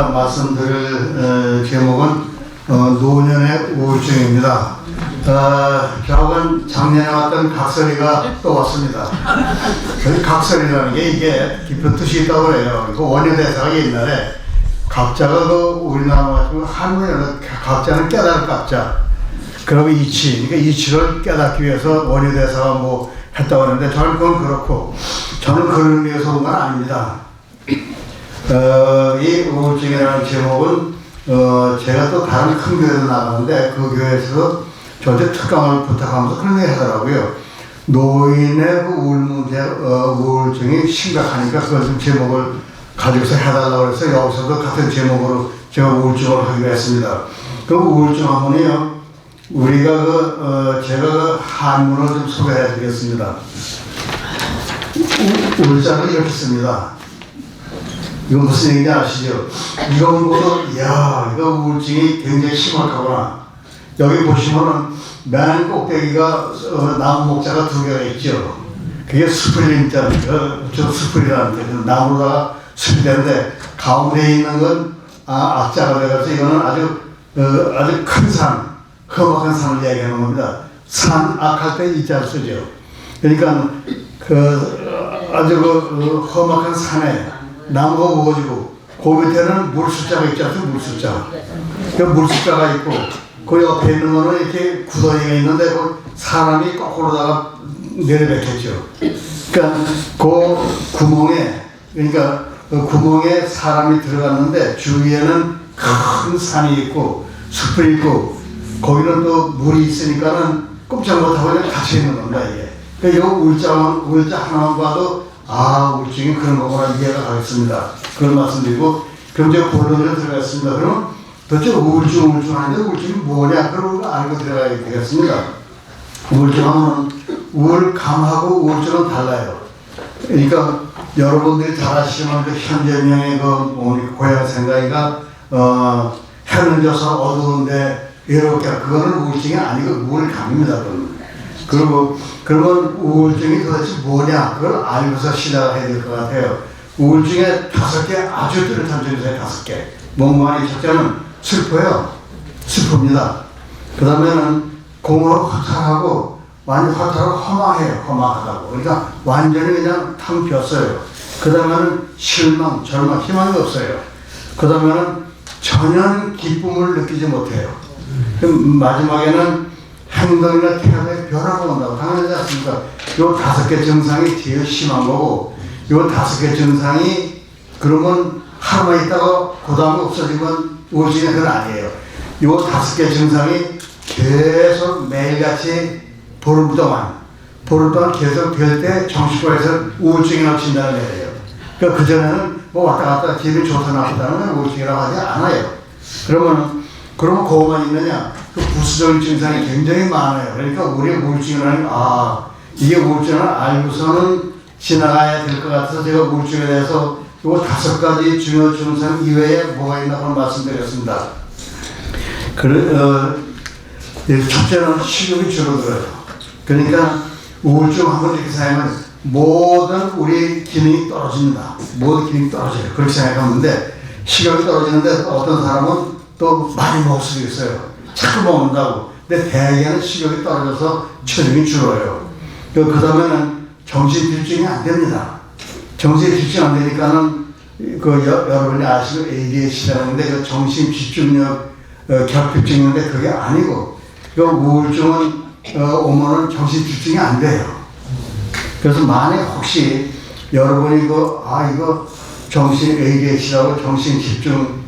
제가 말씀드릴 제목은 노년의 우울증입니다. 저하고는 작년에 왔던 각설이가 또 왔습니다. 각설이라는 게 이게 깊은 뜻이 있다고 그래요. 그 원효대사가 옛날에 각자가 그 우리나라 같은 한문에는 각자는 깨달을 각자, 그리고 이치, 그러니까 이치를 깨닫기 위해서 원효대사가 뭐 했다고 하는데 저는 그건 그렇고, 저는 그런 의미에서 온 건 아닙니다. 이 우울증이라는 제목은 제가 또 다른 큰 교회도 나가는데 그 교회에서 저한테 특강을 부탁하면서 그런 얘기 하더라고요. 노인의 그 우울증이 심각하니까 그걸 좀 제목을 가지고서 해달라고 해서 여기서도 같은 제목으로 제가 우울증을 하기로 했습니다. 그 우울증 하면요, 우리가 제가 그 한문을 좀 소개해 드리겠습니다. 우울자는 이렇게 씁니다. 이건 무슨 얘기인지 아시죠? 이건 보고, 이야, 이거 우울증이 굉장히 심각하구나. 여기 보시면은 맨 꼭대기가 나무 목자가 두 개가 있죠. 그게 스프링자는, 저 스프링이라는 게 나무로다가 숲이 되는데 가운데 있는 건 악자가 돼가지고 이거는 아주 큰 산, 험악한 산을 얘기하는 겁니다. 산, 악할 때 이자를 쓰죠. 그러니까 아주 험악한 산에 나무가 우거지고 그 밑에는 물숫자가 있지 않습니까? 물숫자. 그 물숫자가 있고 그 옆에 있는 거는 이렇게 구덩이가 있는데 그 사람이 거꾸로다가 내려뱉겠죠. 그러니까 그 구멍에, 그러니까 그 구멍에 사람이 들어갔는데 주위에는 큰 산이 있고 숲이 있고 거기는 또 물이 있으니까는 꼼짝 못하고 그냥 갇혀 있는 겁니다, 이게. 그러니까 이 우울자 하나만 봐도 우울증이 그런 거구나 이해가 가겠습니다. 그런 말씀드리고, 그럼 제가 본론으로 들어가겠습니다. 그럼 도대체 우울증 하는데 우울증이 뭐냐? 그런 걸 알고 들어가야 되겠습니다. 우울증하면 우울감하고 우울증은 달라요. 그러니까 여러분들이 잘 아시지만 그 현재명의 그 고향 생각이가 해는 져서 어두운데 외롭게, 그거는 우울증이 아니고 우울감입니다. 그리고 그러면 우울증이 도대체 뭐냐? 그걸 알고서 시작을 해야 될 것 같아요. 우울증에 5개 아주 뚜렷한 점이 있어요. 5개. 멍멍이 첫째는 슬퍼요. 슬픕니다. 그 다음에는 공허로 허탈하고, 완전 허탈하고 허망해요. 허망하다고. 그러니까 완전히 그냥 탕 비었어요. 그 다음에는 실망, 절망, 희망이 없어요. 그 다음에는 전혀 기쁨을 느끼지 못해요. 그럼 마지막에는 행동이나 태도에 변화가 온다고. 당연하지 않습니까? 요 5개 증상이 제일 심한 거고, 요 5개 증상이 그러면 하루만 있다가 그 다음에 없어지면 우울증이 그건 아니에요. 요 5개 증상이 계속 매일같이 보름 동안 계속 될 때 정신과에서 우울증이 나친다는 거예요. 그러니까 그전에는 뭐 왔다 갔다 기분이 좋다 나쁘다는 우울증이라고 하지 않아요. 그러면 그거만 있느냐? 그 부수적인 증상이 굉장히 많아요. 그러니까 우리의 우울증이라는 이게 우울증을 알고서는 지나가야 될 것 같아서 제가 우울증에 대해서 이 5가지 중요 증상 이외에 뭐가 있나고 말씀드렸습니다. 첫째는 식욕이 줄어들어요. 그러니까 우울증 한번 이렇게 생각하면 모든 우리 기능이 떨어집니다. 모든 기능이 떨어져요. 그렇게 생각하는데 식욕이 떨어지는데 어떤 사람은 또 많이 먹을 수도 있어요. 자꾸 먹는다고. 근데 대개는 식욕이 떨어져서 체중이 줄어요. 그 다음에는 정신집중이 안 됩니다. 정신집중 안 되니까는 여러분이 아시고 ADHD라는데 그 정신집중력 결핍증인데 그게 아니고, 우울증은 오면은 정신집중이 안 돼요. 그래서 만약 혹시 여러분이 이거 정신 ADHD라고 정신집중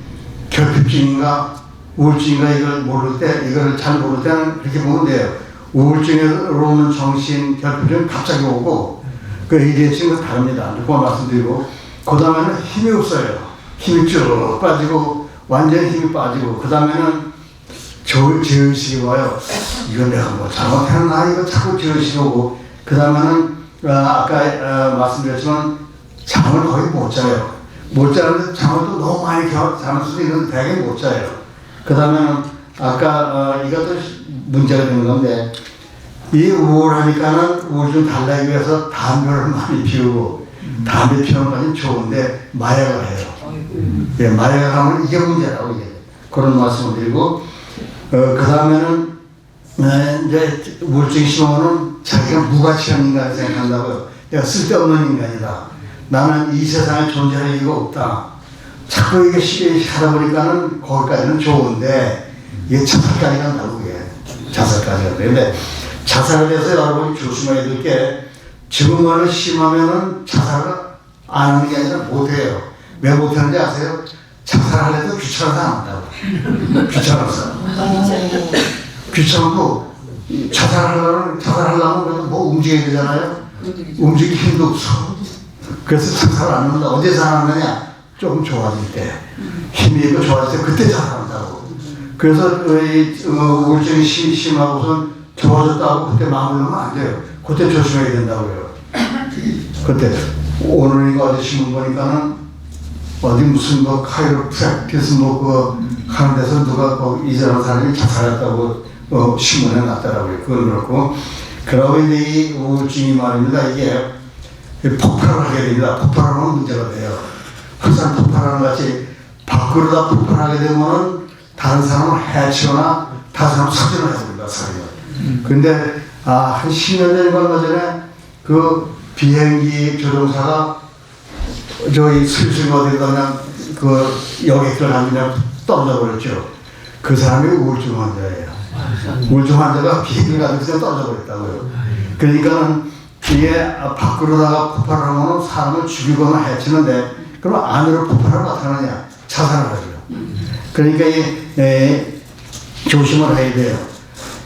결핍증인가 우울증인가 이걸 모를 때, 이걸 잘 모를 때는 그렇게 보면 돼요. 우울증으로 오는 정신 결핍증은 갑자기 오고, 그 ADHD는 다릅니다. 그거 말씀드리고, 그 다음에는 힘이 없어요. 힘이 쭉 빠지고, 완전히 힘이 빠지고, 그 다음에는 죄의식이 와요. 이거 내가 뭐 잘못했나? 이거 자꾸 죄의식이 오고, 그 다음에는 아까 말씀드렸지만 잠을 거의 못 자요. 못 자는데 잠을 또 너무 많이 자는 수도 있는데 되게 못 자요. 그 다음에는 아까 이것도 문제가 되는 건데, 이 우울하니까는 우울증 달래기 위해서 담배를 많이 피우고, 담배 피우는 건 좋은데 마약을 해요. 예, 마약을 하면 이게 문제라고 이게 그런 말씀을 드리고 그 다음에는 이제 우울증이 심하면 자기가 무가치한 인간을 생각한다고요. 내가 쓸데없는 인간이다. 나는 이 세상에 존재할 이유가 없다. 자꾸 이게 쉽게 하다 보니까는 거기까지는 좋은데 이게 자살까지 간다고 그게 자살까지 간다. 근데 자살에 대해서 여러분이 조심해야 될 게 증후군이 심하면은 자살을 안 하는 게 아니라 못해요. 왜 못하는지 아세요? 자살하려도 귀찮아서 안 한다고. 귀찮아서. 귀찮고 자살하려면 그래도 뭐 움직여야 되잖아요. 움직일 힘도 없어. 그래서 자살을 안 한다. 언제 자살하느냐? 조금 좋아질 때. 힘이 있고 좋아질 때 그때 자살한다고. 그래서 우울증이 심하고선 좋아졌다고 그때 마무리하면 안 돼요. 그때 조심해야 된다고요. 그때 오늘 이거 어디 신문 보니까는 어디 무슨 뭐 카이로 프랙티스 뭐 그거 하는 데서 누가 이전한 사람이 자살했다고 신문에 났더라고요. 그건 그렇고 그러고 이제 이 우울증이 말입니다. 이게 폭발을 하게 됩니다. 폭발하면 문제가 돼요. 항상 폭발하는 같이 밖으로 다 폭발하게 되면은 다른 사람을 해치거나 다른 사람 살인을 해버립니다. 살인을. 근데 한 10년 전인가 얼마 전에 그 비행기 조종사가 저기 슬슬 어디가 그냥 그 여객들 한 그냥 떨어져 버렸죠. 그 사람이 우울증 환자예요. 우울증 환자가 비행기 가지고 그냥 떨어져 버렸다고요. 그러니까는 이게 밖으로다가 폭발을 하면 사람을 죽이거나 해치는데 그럼 안으로 폭발을 어떻게 하느냐? 자살을 하죠. 그러니까 조심을 해야 돼요.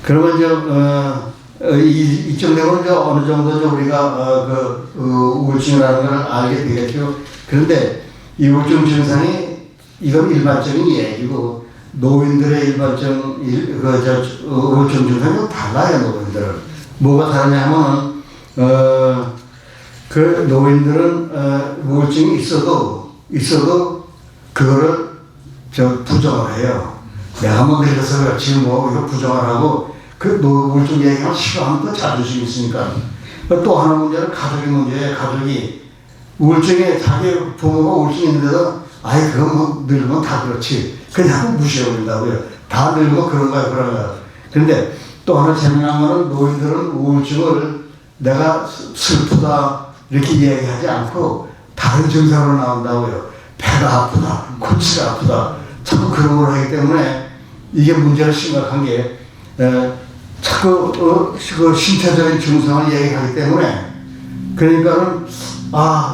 그러면 이쯤 되면 어느 정도 우리가 우울증이라는 걸 알게 되겠죠. 그런데 이 우울증 증상이 이건 일반적인 얘기고 노인들의 일반적 우울증 증상이 달라요. 노인들은 뭐가 다르냐면 그 노인들은 우울증이 있어도 그거를 부정을 해요. 내가 한번 그래서 그렇지 뭐 이거 부정을 하고 그 우울증 얘기하면 싫어하면 또 자존심이 있으니까. 또 하나 문제는 가족의 문제예요. 가족이 우울증에 자기 부모가 우울증이 있는데도 아이 그거 뭐 늙으면 다 그렇지 그냥 무시해버린다고요. 다 늙으면 그런 거야 그런 거야. 그런데 또 하나 재미난 거는 노인들은 우울증을 내가 슬프다 이렇게 얘기하지 않고 다른 증상으로 나온다고요. 배가 아프다, 골치가 아프다, 자꾸 그런 걸 하기 때문에 이게 문제가 심각한 게 자꾸 그 신체적인 증상을 얘기하기 때문에 그러니까는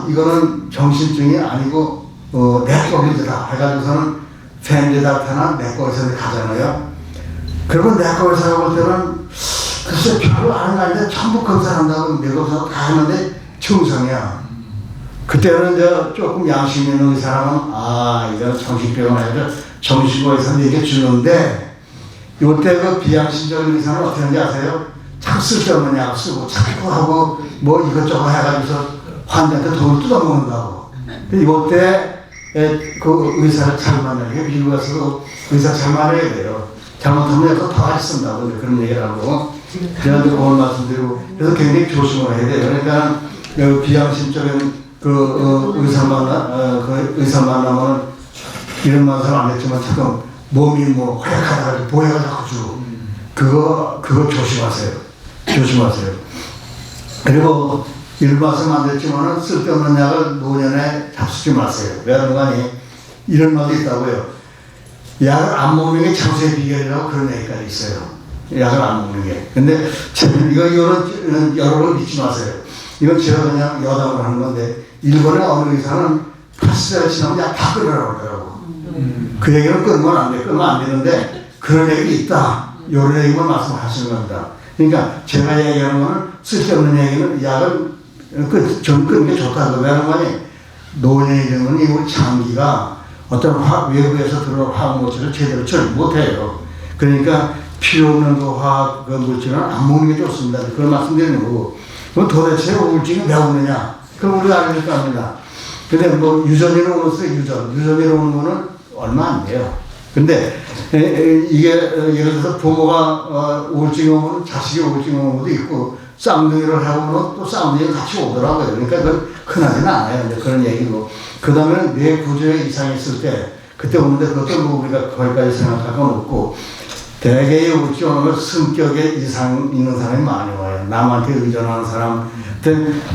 이거는 정신증이 아니고 내과 문제다 해가지고서는 패밀리 닥터나 내과 의사한테 가잖아요. 그러면 내과 의사가 볼 때는 글쎄 별로 아는 거 아닌데 전부 검사한다고 내과의사가 다 했는데 정상이야. 그때는 이제 조금 양심 있는 의사라면 이건 정신병원 아니라 정신과에서 얘기 주는데 요때 그 비양심적인 의사는 어떻게 하는지 아세요? 자꾸 쓸데없는 약을 쓰고 자꾸 하고 뭐 이것저것 해가지고서 환자한테 돈을 뜯어먹는다고. 이때 그 의사를 잘 만나야 돼요. 미국 가서도 의사 잘 만나야 돼요. 잘못하면 약간 바가지 쓴다고 그런 얘기를 하고 제가 오늘 말씀드리고 그래서 굉장히 조심을 해야 돼요. 그러니까 비양심적인 그 의사 만나면 이런 말씀 안 했지만 잠깐 몸이 뭐 허약하다 보여가 자꾸 주고 그거 조심하세요. 조심하세요. 그리고 이런 말씀 안 됐지만은 쓸데없는 약을 노년에 잡수지 마세요. 왜냐하면 이런 말도 있다고요. 약을 안 먹는 게 장수의 비결이라고 그런 얘기까지 있어요. 약을 안 먹는 게. 근데 이거는 여러분 믿지 마세요. 이건 제가 그냥 여담을 하는 건데 일본의 어느 의사는 80세가 지나면 약 다 끊으라고 그러더라고. 그 얘기는 끊으면 안 돼. 끊으면 안 되는데 그런 얘기 있다. 이런 얘기만 말씀하시는 겁니다. 그러니까 제가 얘기하는 거는 쓸데없는 얘기는 약을 좀 끊는 게 좋다고. 왜냐하면 노년이 되면 이 장기가 어떤 외부에서 들어온 화학 물질을 제대로 처리 못해요. 그러니까 필요 없는 그 화학 물질은 안 먹는 게 좋습니다. 그런 말씀 드리는 거고. 그럼 도대체 우울증이 왜 오느냐? 그럼 우리가 알니까 합니다. 근데 뭐 유전이로 오는 거예요. 유전이로 오는 거는 얼마 안 돼요. 근데 이게 예를 들어서 부모가 우울증이 오면 자식이 우울증이 오는 것도 있고 쌍둥이를 해보면 또 쌍둥이가 같이 오더라고요. 그러니까 그건 흔하지는 않아요. 이제 그런 얘기고. 그 다음에 뇌 구조에 이상이 있을 때, 그때 오는데 그것도 뭐 우리가 거기까지 생각할 건 없고, 대개의 우울증은 성격에 이상 있는 사람이 많이 와요. 남한테 의존하는 사람,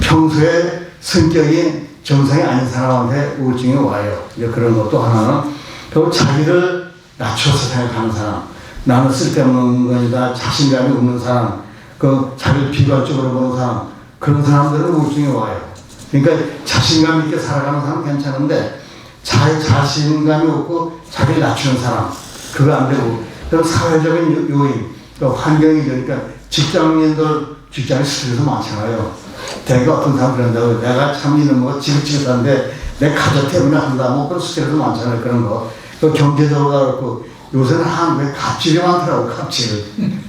평소에 성격이 정상이 아닌 사람한테 우울증이 와요. 이제 그런 것도 하나는, 그리고 자기를 낮춰서 생각하는 사람, 나는 쓸데없는 거니다, 자신감이 없는 사람, 그 자기를 비관적으로 보는 사람, 그런 사람들은 우울증이 와요. 그러니까 자신감 있게 살아가는 사람은 괜찮은데, 자신감이 없고 자기를 낮추는 사람, 그거 안 되고, 그럼 사회적인 요인, 또 환경이 되니까 직장에 스트레스 많잖아요. 대개 어떤 사람 그런다고, 내가 참 이런 거 지긋지긋한데 내 가족 때문에 한다, 뭐 그런 스트레스 많잖아요. 그런 거. 또 경제적으로 그렇고, 요새는 한국에 갑질이 많더라고,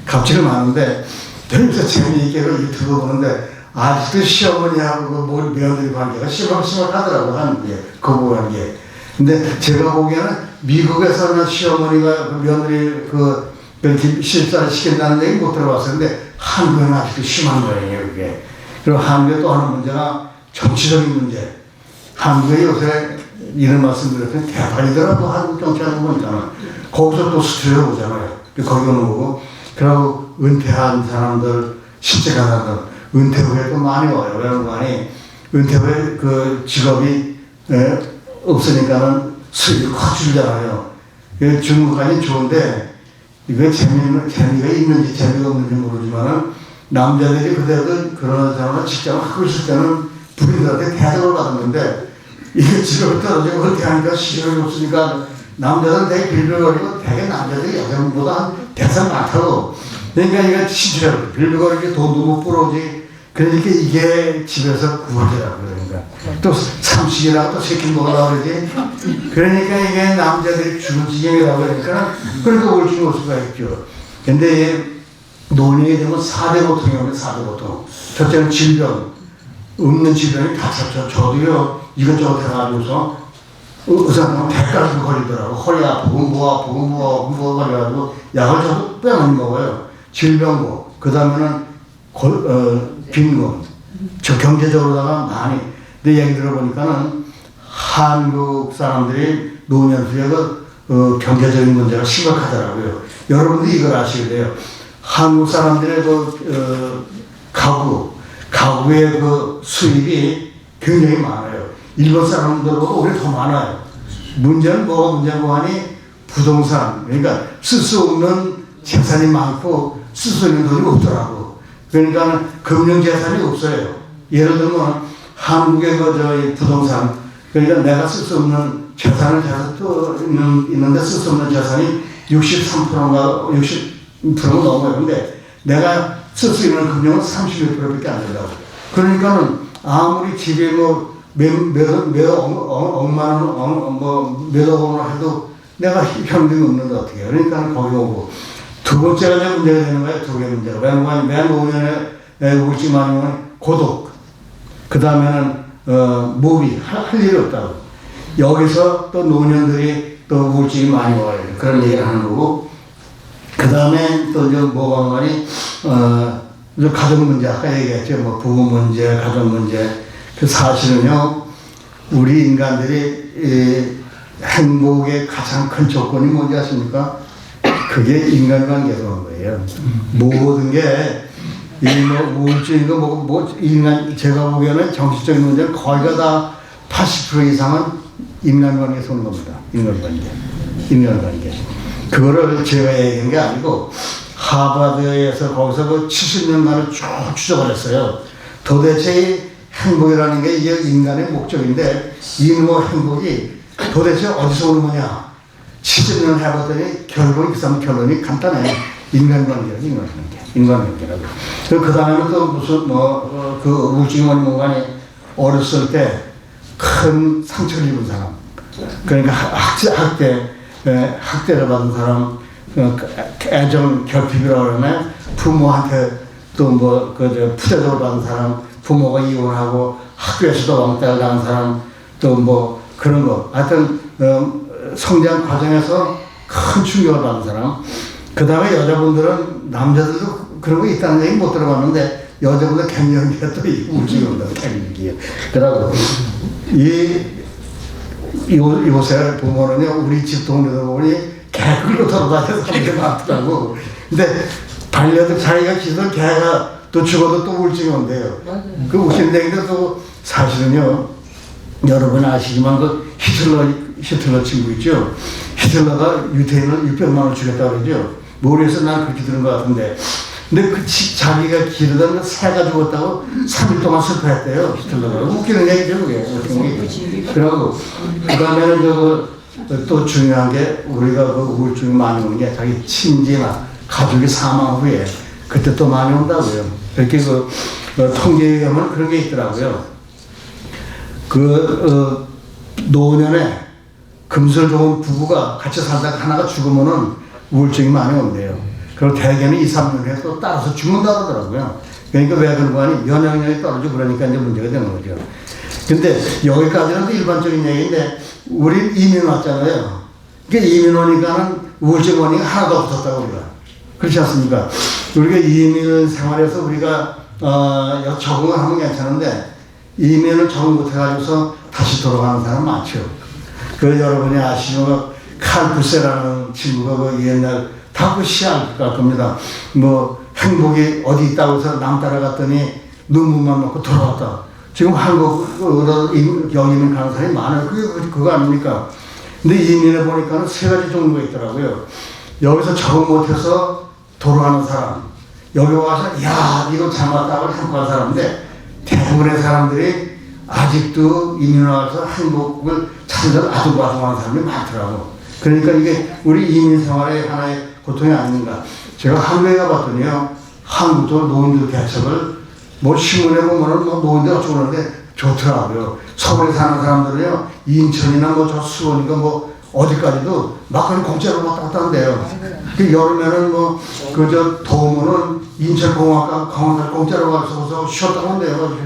갑질이 많은데, 여기서 재미있게 유튜브 보는데, 아직도 시어머니하고 뭐 며느리 관계가 심각하더라고, 한국에, 거부 관계. 근데 제가 보기에는 미국에서는 시어머니가 며느리 이렇게 실사를 시킨다는 얘기 못 들어봤어요. 근데 한국에는 아직도 심한 거예요, 그게. 그리고 한국에 또 하는 문제가 정치적인 문제. 한국에 요새 이런 말씀 드렸더니 대판이더라도 한국 정치하는 거 보니까는 거기서 또 스트레스 오잖아요. 거기 오는 거고. 그리고 은퇴한 사람들, 실제 가사들, 은퇴 후에도 많이 와요. 왜냐면 은퇴 후에 그 직업이 없으니까는 수입이 확 줄잖아요. 중국까지 좋은데, 이게 재미가 있는지 재미가 없는지 모르지만은, 남자들이 그래도 그런 사람은 직장을 하고 있을 때는 부인들한테 대접을 받았는데, 이게 직업이 떨어지고 은퇴하니까 시간이 없으니까, 남자들은 되게 빌빌거리고, 되게 남자들이 여자분보다 대상 많다고. 그러니까 이게 시주라고 빌빌거리게 돈도 못 벌어오지. 그러니까 이게 집에서 구하더라고요. 그러니까 또 삼식이라고 또 새끼 먹으라고 그러지. 그러니까 이게 남자들이 죽을 지경이라고 그러니까 그러니까 우울증이 올 수가 있죠. 근데 노년이 되면 4대 고통이 오면 4대 고통. 첫째는 질병, 없는 질병이 다 잡죠. 저도요 이것저것 해가지고서 의사는 100가지 걸리더라고. 허리 아프고 뭐 걸려가지고 약을 저도 빼만 먹어요. 질병고, 그 다음에는 빈곤, 저 경제적으로다가 많이. 근데 얘기 들어보니까는 한국 사람들이 노년 후에 경제적인 문제가 심각하더라고요. 여러분도 이걸 아시게 돼요. 한국 사람들의 가구의 수입이 굉장히 많아요. 일본 사람들보다 오히려 더 많아요. 문제는 뭐가 문제고 하니 부동산, 그러니까 쓸 수 없는 재산이 많고 쓸 수 있는 돈이 없더라고. 그러니까 금융재산이 없어요. 예를 들면 한국의 부동산, 그러니까 내가 쓸 수 없는 재산을 있는데 쓸 수 없는 재산이 63%인가 60%가 넘어요. 근데 내가 쓸 수 있는 금융은 30%밖에 안 된다고. 그러니까는 아무리 집에 몇억만 원, 몇억 원을 해도 내가 현금이 없는데 어떻게 해요. 그러니까 거기 오고. 두 번째가 이제 문제가 되는 거예요. 두 개 문제가. 왜냐면 맨 노년에 우울증 많이 오면 고독. 그 다음에는 무비, 할 일이 없다고. 여기서 또 노년들이 또 우울증이 많이 와요. 그런 얘기를 하는 거고. 그 다음에 또 이제 뭐가 많이 가족 문제, 아까 얘기했죠. 뭐 부부 문제, 가족 문제. 그 사실은요, 우리 인간들이 행복의 가장 큰 조건이 뭔지 아십니까? 그게 인간관계에서 온 거예요. 모든 게, 우울증이고, 제가 보기에는 정신적인 문제는 거의 다 80% 이상은 인간관계에서 온 겁니다. 인간관계. 그거를 제가 얘기한 게 아니고, 하버드에서 거기서 70년간을 쭉 추적을 했어요. 도대체 이 행복이라는 게 이게 인간의 목적인데, 이 행복이 도대체 어디서 오는 거냐? 70년 해봤더니 결국 결론이 간단해. 인간관계라고. 그 다음에는 또 무슨 우울증이 뭐가니 어렸을 때 큰 상처를 입은 사람. 그러니까 학대를 받은 사람, 애정 결핍이라고 그러면 부모한테 또 푸대접을 받은 사람, 부모가 이혼하고 학교에서도 왕따를 당한 사람, 또 그런 거. 하여튼, 성장 과정에서 큰 충격을 받은 사람. 그 다음에 여자분들은, 남자들도 그런 거 있다는 얘기 못 들어봤는데, 여자보다 갱년기가 또 우울증이 온다고, 갱년기. 그러고, 요새 보면은요, 우리 집 동네도 보니 개 끌고 돌아다니는 사람들이 많더라고. 근데 반려도 자기가 기서 개가 또 죽어도 또 우울증이 온대요. 그 웃긴 얘기인데 또 사실은요, 여러분 아시지만 그 히틀러 친구 있죠? 히틀러가 유태인을 600만 원 주겠다고 그러죠? 모르겠어, 난 그렇게 들은 것 같은데. 근데 자기가 기르던 그 새가 죽었다고 3일 동안 슬퍼했대요, 히틀러가. 웃기는 얘기죠, 그게. 그리고, 그 다음에는 또 중요한 게 우리가 그 우울증이 많이 오는 게 자기 친지나 가족이 사망 후에 그때 또 많이 온다고요. 이렇게 통계에 보면 그런 게 있더라고요. 노년에 금술 좋은 부부가 같이 살다가 하나가 죽으면은 우울증이 많이 온대요. 그리고 대개는 2, 3년 후에 또 따라서 죽는다 그러더라고요. 그러니까 왜 그런 거 아니? 면역력이 떨어지고 그러니까 이제 문제가 되는 거죠. 근데 여기까지는 또 일반적인 얘기인데, 우리 이민 왔잖아요. 그러니까 이민 오니까는 우울증 원인이 하나도 없었다고 우리가. 그렇지 않습니까? 우리가 이민 생활에서 우리가, 적응을 하면 괜찮은데, 이민을 적응 못해가지고서 다시 돌아가는 사람 많죠. 여러분이 아시는 칼 부세라는 친구가 옛날 다 그 시알 갈 겁니다. 뭐 행복이 어디 있다고 해서 남 따라갔더니 눈물만 먹고 돌아왔다. 지금 한국으로 영이민 가는 사람이 많아요. 그거 아닙니까? 근데 이민해 보니까는 3가지 종류가 있더라고요. 여기서 적응 못해서 돌아가는 사람, 여기 와서 야 이거 잘못다고 행복한 사람인데, 대부분의 사람들이 아직도 이민 와서 행복을 찾는 아둥바둥하는 사람이 많더라고. 그러니까 이게 우리 이민 생활의 하나의 고통이 아닌가. 제가 한국에 가봤더니요, 한국도 노인들 대책을 뭐 신문에 보면은 뭐 노인들 어쩌고 그러는데 좋더라고요. 서울에 사는 사람들은요, 인천이나 뭐 저 수원인가 뭐 어디까지도 막 그냥 공짜로 왔다 갔다 한대요. 그 여름에는 뭐 저 더우면은 인천공항 강원도 공짜로 가서 쉬었다고 한대요.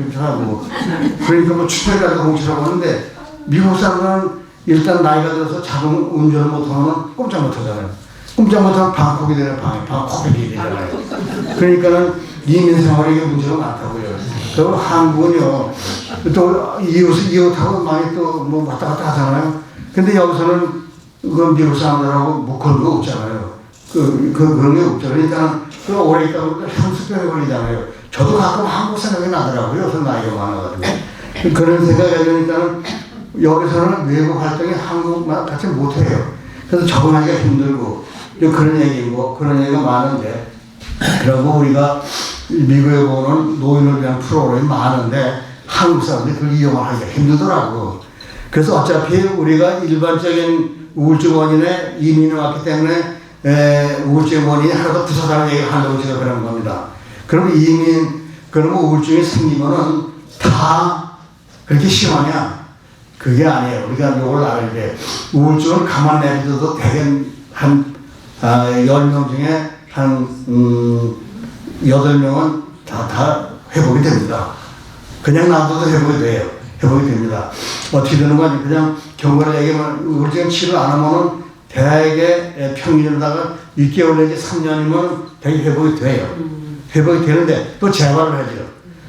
그러니까 뭐 춘천까지 공짜로 가는데, 미국 사람은 일단 나이가 들어서 자동 운전을 못하면 꼼짝 못하잖아요. 꼼짝 못하면 방콕이 되는 방콕이 되잖아요. 그러니까는 이민 생활에 이게 문제가 많다고요. 그리고 한국은요, 또 이웃하고 많이 또 뭐 왔다 갔다 하잖아요. 근데 여기서는 그 미국 사람들하고 뭐 그런 거 없잖아요. 그런 게 없죠. 그러니까 오래 있다 보니까 향수병에 걸리잖아요. 저도 가끔 한국 생각이 나더라고요. 그 나이가 많아가지고. 그런 생각이 들으니까는 여기서는 외국 활동이 한국만 같이 못해요. 그래서 적응하기가 힘들고, 그런 얘기가 많은데, 그리고 우리가 미국에 보는 노인을 위한 프로그램이 많은데, 한국 사람들이 그걸 이용하기가 힘들더라고. 그래서 어차피 우리가 일반적인 우울증 원인에 이민을 왔기 때문에 우울증 원인이 하나도 부서다는 얘기를 한다고 제가 그런 겁니다. 그러면 그러면 우울증이 생기면은 다 그렇게 심하냐? 그게 아니에요. 우리가 이걸 알아야 돼. 우울증을 가만 내비둬도 대개 한 10명 중에 한 8명은 다 회복이 됩니다. 그냥 놔둬도 회복이 돼요. 회복이 됩니다. 어떻게 되는 거 아니에요? 그냥 경과를 얘기하면 우울증 치료 안 하면은 대개 평균으로다가 6개월 내지 3년이면 대개 회복이 돼요. 회복이 되는데 또 재발을 하죠.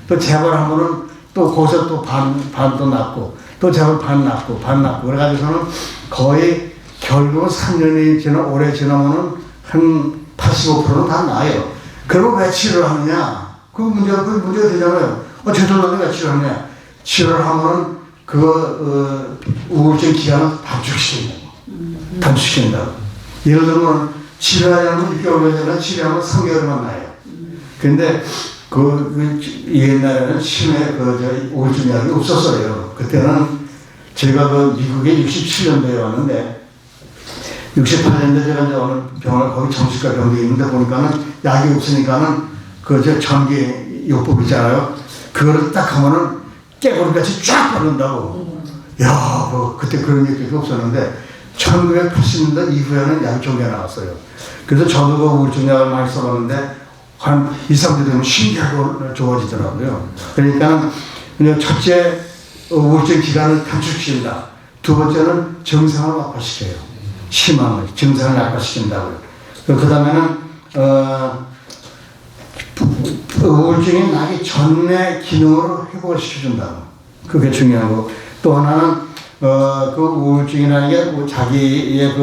또 재발하면은 또 거기서 또 반도 낫고, 또 재발 반 낫고. 그래가지고서는 거의 결국은 3년이 오래 지나면은 한 85%는 다 나아요. 그럼 왜 치료를 하느냐? 그 문제가 되잖아요. 저절로 왜 치료를 하느냐? 치료를 하면은 우울증 기간을 단축시킨다고. 예를 들면 치료하려면 6개월 전에 치료하면 3개월만 나요. 근데 옛날에는 심해 우울증 약이 없었어요. 그때는 제가 미국에 67년도에 왔는데, 68년도에 제가 이제 어느 병원에 거기 정신과 병원에 있는데 보니까는 약이 없으니까는 전기 요법 있잖아요. 그거를 딱 하면은 깨구리같이 쫙 바른다고. 야, 그때 그런 얘기가 없었는데 1980년대 이후에는 약이 좀 개 나왔어요. 그래서 저도 그 우울증 약을 많이 써봤는데 한 2, 3주 되면 신기하고 좋아지더라고요. 그러니까 첫째, 우울증 기간을 단축시킨다. 두 번째는 증상을 악화시켜요. 심한 증상을 악화시킨다고요. 그 다음에는 우울증이 나기 전에 기능으로 회복을 시켜준다고. 그게 중요하고, 또 하나는 그 우울증이라는 게 자기의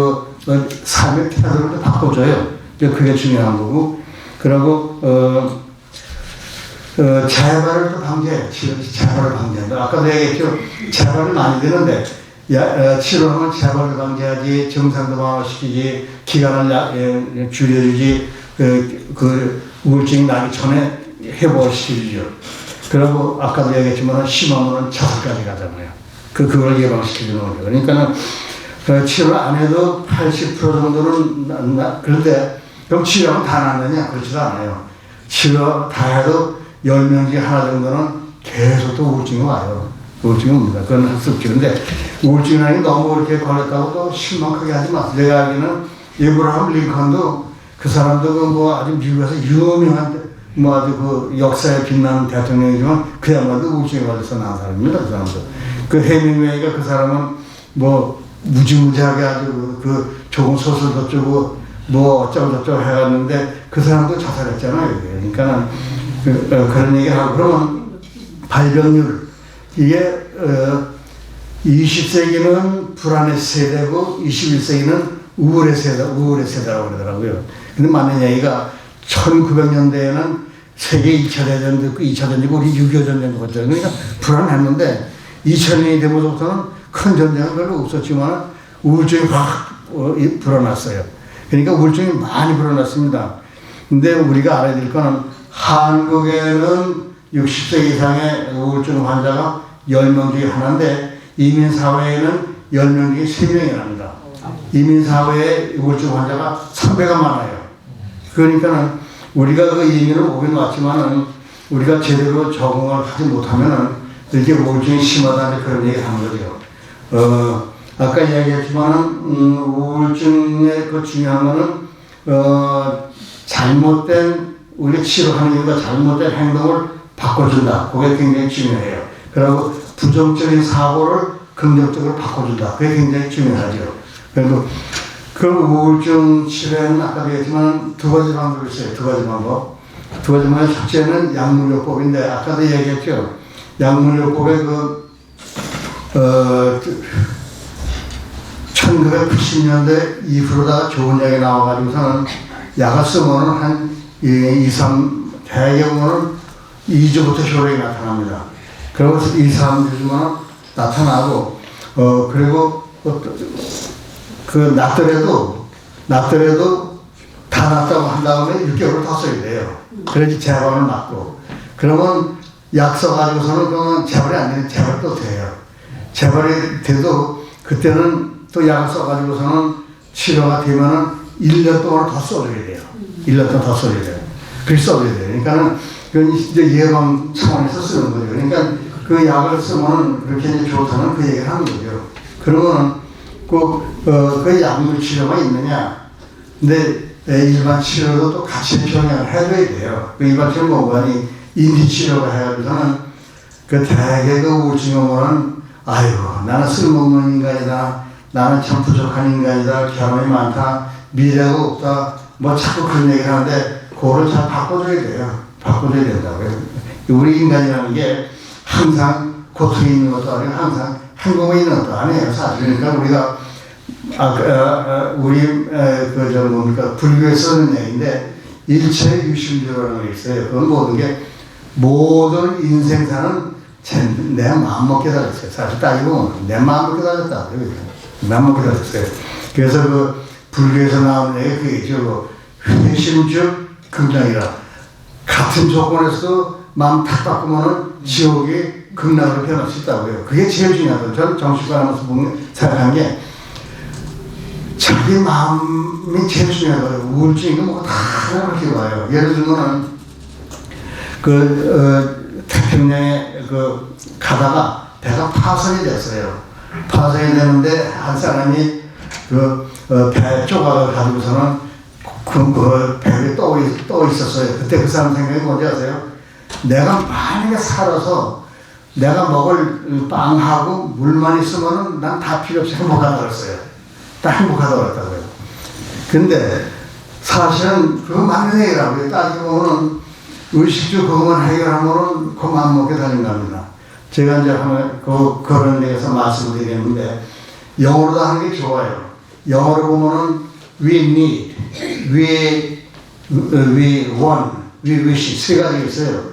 삶의 태도를 바꿔줘요. 그게 중요한 거고, 그리고 재발을 또 방지해. 재발을 방지한다. 아까도 얘기했죠. 재발이 많이 되는데 치료하면 재발을 방지하지, 증상도 완화시키지, 기간을 줄여주지, 그 우울증이 나기 전에 회복을 시켜주죠. 그리고 아까도 얘기했지만 심하면 자살까지 가잖아요. 그걸 예방시켜주는 거죠. 그러니까는 치료를 안 해도 80% 정도는 그런데 그럼 치료하면 다 낫느냐? 그렇지도 않아요. 치료 다 해도 10명 중에 하나 정도는 계속 또 우울증이 와요. 우울증이 옵니다. 그건 할 수 없죠. 근데 우울증이라는 게 너무 그렇게 걸렸다고 또 실망 크게 하지 마세요. 내가 알기는 에브라함 링컨도 그 사람도 아주 미국에서 유명한 아주 그 역사에 빛나는 대통령이지만 그야말로 우울증에 걸려서 나온 사람입니다. 그 사람도. 그 해밍웨이가 그 사람은 무지무지하게 아주 좋은 소설도 쓰고 어쩌고저쩌고 해갔는데 그 사람도 자살했잖아요. 그러니까 그런 얘기 하고 그러면 발병률 이게 20세기는 불안의 세대고 21세기는 우울의 세대라고 그러더라고요. 근데 맞는 얘기가 1900년대에는 세계 2차 대전도 있고 2차 전쟁이고 우리 6.25 전쟁도 거쳤잖아요. 그러니까 불안했는데 2000년이 되면서부터는 큰 전쟁은 별로 없었지만 우울증이 확 불어났어요. 그러니까 우울증이 많이 불어났습니다. 근데 우리가 알아야 될 거는 한국에는 60세 이상의 우울증 환자가 10명 중에 하나인데 이민사회에는 10명 중에 3명이 납니다. 이민사회에 우울증 환자가 3배가 많아요. 그러니까 우리가 그 이민을 오긴 왔지만은 우리가 제대로 적응을 하지 못하면은 이렇게 우울증이 심하다는 그런 얘기를 하는 거죠. 아까 이야기했지만은 우울증의 그 중요한 거는 잘못된 우리가 치료하는 이유가 잘못된 행동을 바꿔준다. 그게 굉장히 중요해요. 그리고 부정적인 사고를 긍정적으로 바꿔준다. 그게 굉장히 중요하죠. 그리고 그 우울증 치료에는 아까도 얘기했지만 두 가지 방법이 있어요. 두 가지 방법. 첫째는 약물요법인데 아까도 얘기했죠. 약물요법에 1980년대 이후로다가 좋은 약이 나와가지고서는 약을 쓰면은 한 대개 보면은 2주부터 효력이 나타납니다. 그리고 2, 3주 주면 나타나고, 그리고 낫더라도 다 낫다고 한 다음에 6개월을 더 써야 돼요. 그래야지 재발을 막고. 그러면 약 써가지고서는 그러면 재발이 안 되는 재발이 또 돼요. 재발이 돼도 그때는 또 약을 써가지고서는 치료가 되면은 1년 동안 더 써줘야 돼요. 1년 동안 더 써줘야 돼요. 그렇게 써줘야 돼요. 그러니까는 그건 이제 예방 차원에서 쓰는 거죠. 그러니까 그 약을 쓰면은 그렇게 이제 좋다는 그 얘기를 하는 거죠. 그러면은 그 약물 치료가 있느냐. 근데 일반 치료도 또 같이 병행을 해줘야 돼요. 그 일반 치료 뭐가니 인지 치료가 해가지고서는 그 대개 그 우울증 오면은 아이고 나는 쓸모없는 인간이다. 나는 참 부족한 인간이다. 경험이 많다. 미래가 없다. 자꾸 그런 얘기를 하는데 그거를 잘 바꿔줘야 돼요. 바꿔줘야 된다고요. 우리 인간이라는 게 항상 고통이 있는 것도 아니고 항상 행복이 있는 것도 아니에요. 사실 그러니까 우리가 불교에 쓰는 얘기인데 일체 유심조라는 게 있어요. 그건 모든 인생사는 내 마음 먹게 달렸어요. 사실 따지고 내 마음 먹게 달렸다. 마음 먹게 달렸어요. 그래서 불교에서 나오는 얘기 그게죠. 회심즉 극락이라. 같은 조건에서 마음 탁 바꾸면은 지옥이 극락으로 변할 수 있다고요. 그게 제일 중요하죠. 저는 정신과라면서 생각한 게 자기 마음이 제일 중요하거든요. 우울증이고 다 그렇게 와요. 예를 들면은 태평양에 가다가 배가 파손이 됐어요. 파손이 되는데 한 사람이 배 조각을 가지고서는 배에 떠 있었어요. 그때 그 사람 생각이 뭔지 아세요? 내가 만약에 살아서 내가 먹을 빵하고 물만 있으면은 난 다 필요 없이 행복하다 그랬어요. 다 행복하다고 그랬다고요. 근데 사실은 그거 맞는 얘기라고요. 따지고 보면은 의식주 그것만 해결하면은 그만 먹게 다닌 겁니다. 제가 이제 그런 데에서 말씀을 드리는데, 영어로도 하는 게 좋아요. 영어로 보면은 we need, we want, we wish 세 가지가 있어요.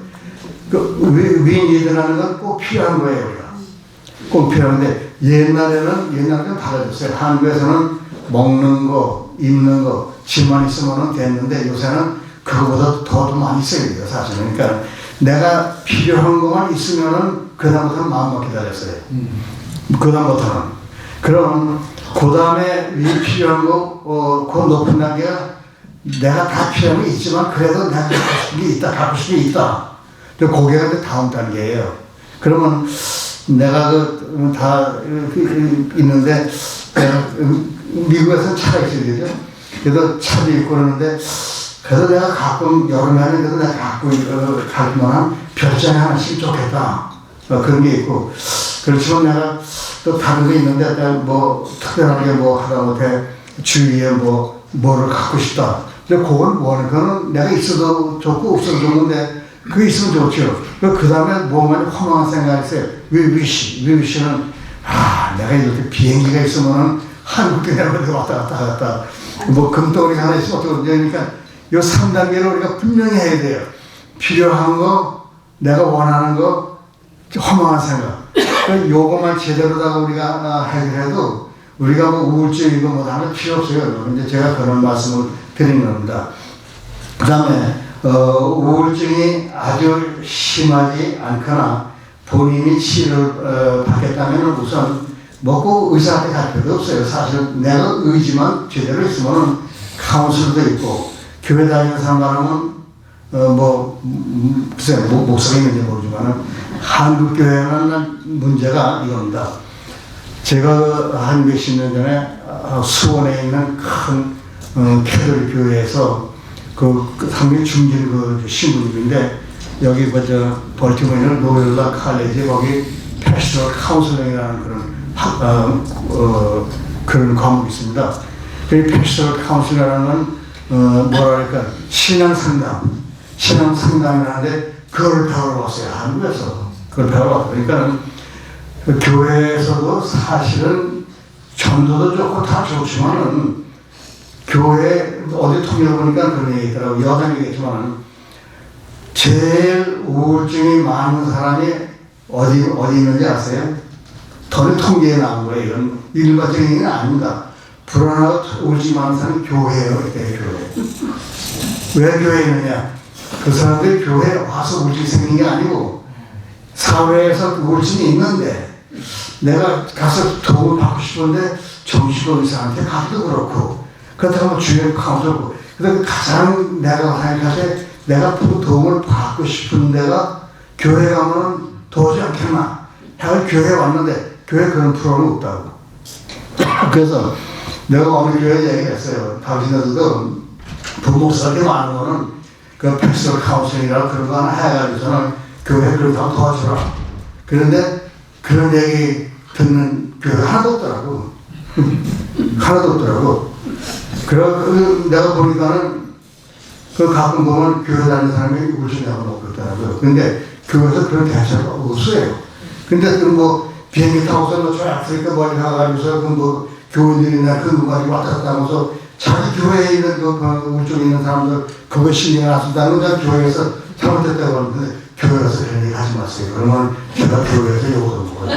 we need라는 건 꼭 필요한 거예요. 꼭 필요한데, 옛날에는 달라졌어요. 한국에서는 먹는 거, 입는 거, 집만 있으면 됐는데, 요새는 그거보다 더 많이 써야 돼요, 사실은. 그러니까 내가 필요한 것만 있으면은 그다음부터는 마음만 기다렸어요. 그다음부터는. 그럼 그다음에 이 필요한 거, 그 높은 단계가 내가 다 필요한 게 있지만 그래도 내가 갖고 싶은 게 있다. 그게가 이제 다음 단계예요. 그러면 내가 다 있는데, 미국에서는 차가 있어야 되죠. 그래서 차도 있고 그러는데, 그래서 내가 가끔 여름에는 그래도 내가 갖고 갈 만한 별장이 하나씩 좋겠다. 그런 게 있고. 그렇지만 내가 또 다른 게 있는데, 뭐 특별하게 뭐 하다못해 주위에 뭐를 갖고 싶다. 근데 그건 뭐는 그거는 내가 있어도 좋고 없어도 좋은데 그게 있으면 좋죠. 그 다음에 뭐만 허망한 생각이 있어요. 위위시는 내가 이렇게 비행기가 있으면은 한국에 내가 왔다 갔다 뭐 금덩어리가 하나 있으면 어떻게 되니까 이 3단계를 우리가 분명히 해야 돼요. 필요한 거, 내가 원하는 거, 허망한 생각. 요것만 제대로다가 우리가 해결해도 우리가 뭐 우울증이고 뭐 하면 필요 없어요. 이제 제가 그런 말씀을 드리는 겁니다. 그 다음에 우울증이 아주 심하지 않거나 본인이 치료를 받겠다면 우선 먹고 의사한테 갈 필요도 없어요. 사실 내가 의지만 제대로 있으면 카운슬도 있고 교회 다니는 사람은 글쎄 목사가 있는지 모르지만 한국 교회는 문제가 이겁니다. 제가 한 몇십 년 전에 수원에 있는 큰 캐톨릭 교회에서 상당히 중진 신부님인데 여기 벌티모어 노엘라 칼레지 거기 패스토럴 카운슬링이라는 그런 과목이 있습니다. 그 패스토럴 카운슬링이라는 뭐랄까 신앙상담을 하는데 그걸 배우러 왔어요. 한국에서 그걸 배우러 왔어요. 그러니까 교회에서도 사실은 전도도 좋고 다 좋지만은 교회 어디 통역해보니까 그런 얘기 있더라고요. 여담 얘기겠지만 제일 우울증이 많은 사람이 어디 있는지 아세요? 통계에 나온 거예요. 이건 일반적인 얘기는 아닙니다. 불안하고 우울증이 많은 사람이 교회예요. 교회. 왜 교회에 있느냐? 그 사람들이 교회에 와서 우울증이 생긴 게 아니고 사회에서 우울증이 있는데 내가 가서 도움을 받고 싶은데 정신과 의사한테 가기도 그렇고 그렇다고 주변 카운터고 그래서 가장 내가 생각할 때 내가 도움을 받고 싶은 데가 교회 가면은 도저히 않겠나 해서 교회에 왔는데 교회에 그런 프로그램은 없다고. 그래서 내가 어느 교회에 얘기했어요. 당신들도 부목사들이 많은 거는 그 패스토럴 카운슬링이라고 그런 거 하나 해가지고서는 교회 그런 거 도와주라. 그런데 그런 얘기 듣는 교회가 하나도 없더라고. 하나도 없더라고. 그래서 내가 보니까는 가끔 보면 교회 다니는 사람이 우울증하고 없더라고요. 근데 교회에서 그런 대처가 없어요. 근데 비행기 타고서 저 아프리카 멀리 가가지고서 교인들이나 누가 왔다 갔다 하면서 자기 교회에 있는 우울증 있는 사람들 그거 신경을 안 쓴다는 건 교회에서 잘못했다고 하는데 교회에서 그런 얘기 하지 마세요. 그러면 제가 교회에서 욕을 먹어요.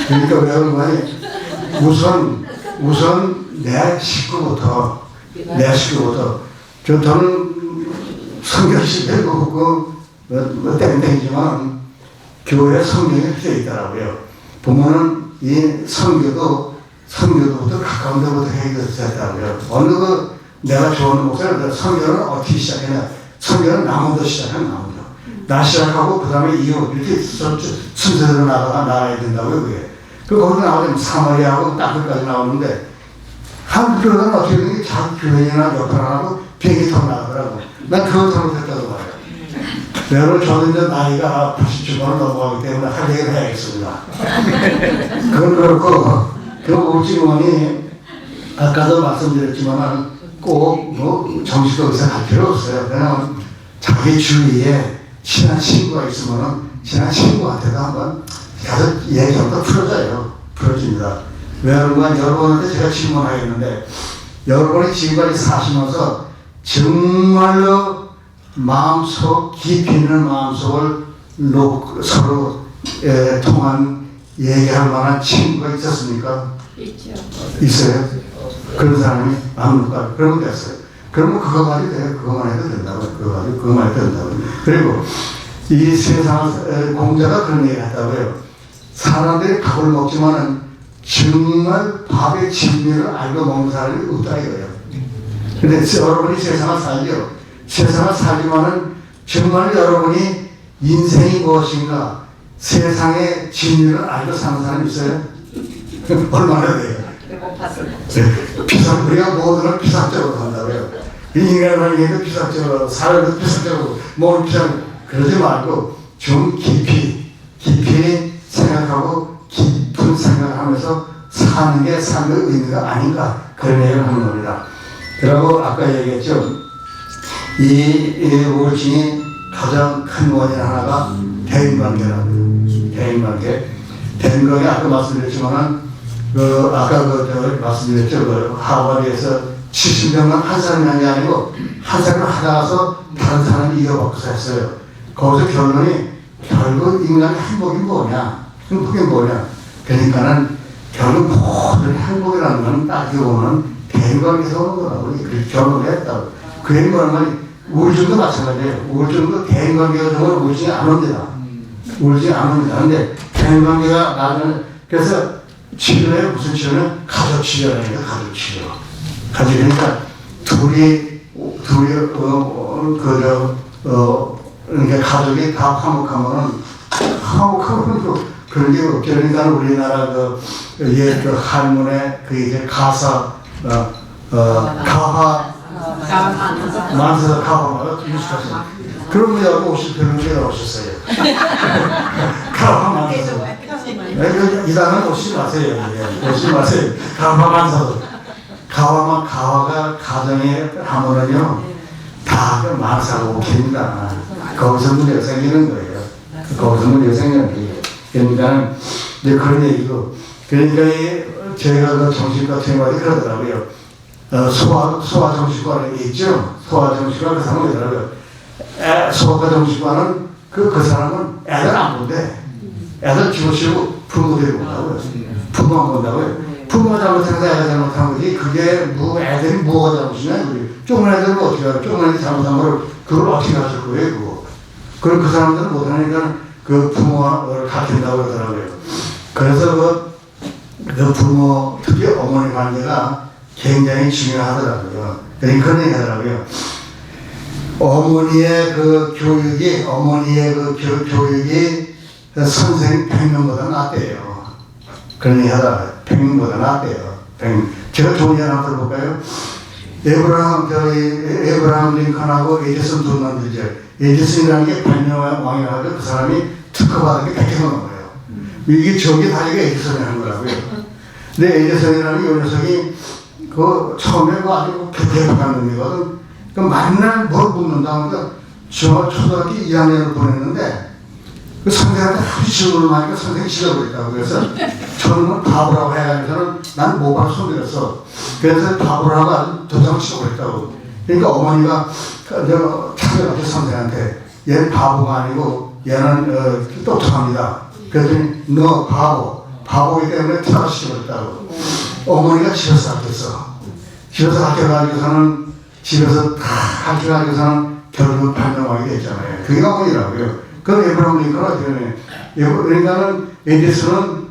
그러니까 왜 그런 거니? 우선 내 식구부터 저는 성결시대도 없고 땡땡이지만 교회 성경에 되어 있더라고요. 보면은 이 성교도부터 가까운 데부터 해결됐더라고요. 어느 내가 좋아하는 목사를 성경을 어떻게 시작했냐? 성경은 나무부터 시작한 나무죠. 나 시작하고 그 다음에 이후 이렇게 순서대로 나가야 된다고요. 그게. 거기서 나오면 사마리아하고 땅끝까지 나오는데 한국 교회는 어떻게 되는 게 자기 교회나 옆에 하고 비행기 타고 나가더라고. 난 그걸 잘못했다고 봐요. 여러분 저는 이제 나이가 80중반을 넘어가기 때문에 할 얘기를 해야겠습니다. 그건 그렇고 그 우울증원이 아까도 말씀드렸지만 꼭 정신과 의사 갈 필요 없어요. 그냥 자기 주위에 친한 친구가 있으면은 친한 친구한테도 한번 가서 얘기 한번 풀어줘요. 풀어줍니다. 왜 그런가 여러분한테 제가 질문하겠는데 여러분이 지금까지 사시면서 정말로 마음속 깊이 있는 마음속을 서로 통한 얘기할 만한 친구가 있었습니까? 있죠. 있어요? 그런 사람이 아무까 그러면 됐어요. 그러면 그거 가지고 돼요. 그거만 해도 된다고. 그거만 해도 된다고. 그리고 이 세상 공자가 그런 얘기를 했다고요. 사람들이 밥을 먹지만은 정말 밥의 진리를 알고 먹는 사람이 없다 이거예요. 근데 여러분이 세상을 살죠. 세상을 살지만은 정말 여러분이 인생이 무엇인가 세상의 진리를 알고 사는 사람이 있어요? 얼마나 돼요? 우리가 모두는 피상적으로 한다고요. 인간을 얘도 피상적으로, 사람도 피상적으로, 몸을 피상 그러지 말고 좀 깊이 생각하고 깊은 생각을 하면서 사는 게 삶의 의미가 아닌가 그런 얘기를 하는 겁니다. 그리고 아까 얘기했죠. 이 우울증이 가장 큰 원인 하나가 대인관계라고요. 대인관계 아까 말씀드렸지만은 아까 말씀드렸죠. 하와이에서 70명만 한 사람이 한 게 아니고 한 사람을 하다가서 다른 사람이 이어받고서 했어요. 거기서 결론이 결국 인간의 행복이 뭐냐? 그러니까는 결국 모든 행복이라는 건 따지고 보면 대인관계에서 오는 거라고 그렇게 결론을 했다고. 그 얘기는 말이 우울증도 마찬가지예요. 우울증도 대인관계가 정말 우울증이 안 옵니다. 근데 대인관계가 나는 그래서 치료에 무슨 치료는 가족 치료라니까 가족 치료. 그러니까 둘이 그러니까 가족이 다 화목하면은 그런 게 없죠. 그러니까 우리나라 그 한문에 그 이제 가사 가화 만서 가화가 유식하죠. 그런 분이 여기 오실 분이 오셨어요. 가화 만서. 이 단어는 오시지 마세요. 오시지 마세요. 가화만서. 가화가 가정에 하면은요 다 만사가 오케입니다. 거기서 문제가 생기는 거예요. 그러니까 이제 그런 얘기고. 그러니까 제가 그 정신과 테마에 그러더라고요. 소아정신과는 있죠. 소아정신과 그 사람은 그러더라고요. 소아과 정신과는 그 사람은 애들 안 본대. 애들 집어치우고 부모 데리고 온다고요. 부모 안 본다고요. 부모가 잘못해서 애가 잘못한 거지. 그게 애들이 뭐가 잘못이냐. 조그만 애들은 어떻게 알아. 조그만 애들이 잘못한 걸 그걸 어떻게 하실 거예요. 그거. 그럼 그 사람들은 못하니까 그 부모를 가르친다고 그러더라고요. 그래서 그 부모, 특히 어머니 관계가 굉장히 중요하더라고요. 그런 얘기 하더라고요. 어머니의 그 교육이 선생 100명보다 낫대요. 그런 얘기 하다가 100명보다 낫대요. 제가 좋은 얘기 한번 들어볼까요? 에브라함 링컨하고 에디슨 두 놈들이죠. 에디슨이라는 게 발명왕이라고 그 사람이 특허받은 게 100개 넘은 거예요. 이게 저기 다 이게 에디슨이 한 거라고요. 근데 에디슨이라는 이 녀석이 처음에 아주 대박한 놈이거든. 맨날 뭘 묻는다. 그러니까 초등학교 2학년을 보냈는데 그 선생한테 아주 질문을 하니까 선생이 질러버렸다고. 그래서 저는 바보라고 해가지고서는 난 모바를 손들었어. 그래서 바보라고 아주 도장을 치워버렸다고. 그러니까 어머니가 찾아가서 선생한테 얘는 바보가 아니고 얘는 똑똑합니다. 그랬더니 너 바보이기 때문에 퇴학을 시켜버렸다고. 어머니가 집에서 가르쳤어. 집에서 가르쳐가지고서는 결국 발명하게 됐잖아요. 그게 어머니라고요. 그 에브라함 링컨은 어떻게 해? 그러니까는 에디슨은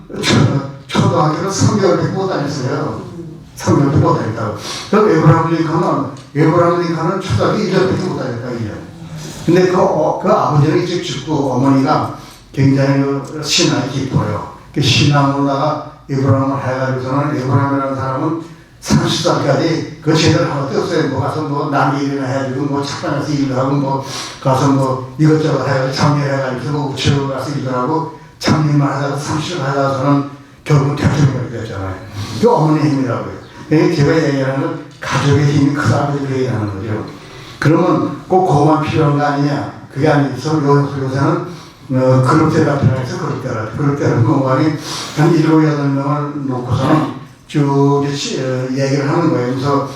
초등학교를 3개월밖에 못 다녔어요. 3개월밖에 못 다녔다고. 그럼 에브라함 링컨은 초등학교 1년밖에 못 다녔다고. 근데 그 아버지는 일찍 죽고 어머니가 굉장히 신앙이 깊어요. 그 신앙으로다가 에브라함을 해가지고서는 에브라함이라는 사람은 30살까지 그 제대로 한 것도 없어요. 가서 남의 일이나 해가지고 착방해서 일도 하고 가서 이것저것 해가지고 장례해가지고 우체국 가서 일도 하고 장례만 하다가 30을 하다가서는 결국은 대통령이 됐잖아요. 그 어머니의 힘이라고요. 그러니까 제가 얘기하는 건 가족의 힘이 크다고 얘기하는 거죠. 그러면 꼭 그거만 필요한 거 아니냐? 그게 아니죠. 요새는 그룹 테라피라고 해서 그룹 테라피 공간이 한 7, 8명을 놓고서는 쭉 얘기를 하는 거예요. 그래서